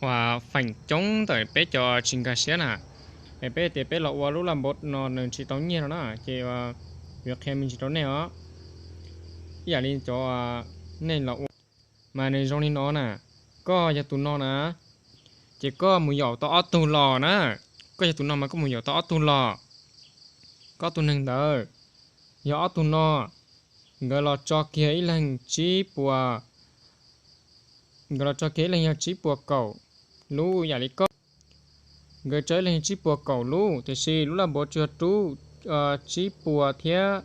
hòa phảnh chống tới bé cho trình cả xía nè bé thì bé lọ lúc làm bột nó nên chỉ tốn nhiều nó chỉ việc khen mình chỉ tốn này đó giờ đi cho nên lọ mà nên trong nó nè có giờ tụi nó nè chỉ có mùi dầu to tụi lò nè có giờ tụi nó mà có mùi dầu to tụi lò có tụi nâng đỡ gió tụi nó người lọ cho kia ấy lần chỉ bùa người lọ cho kia lần chỉ bùa cầu lú giờ đi có người chơi lên chỉ bùa cầu lú thì xí lú là bộ chưa chú chỉ bùa thế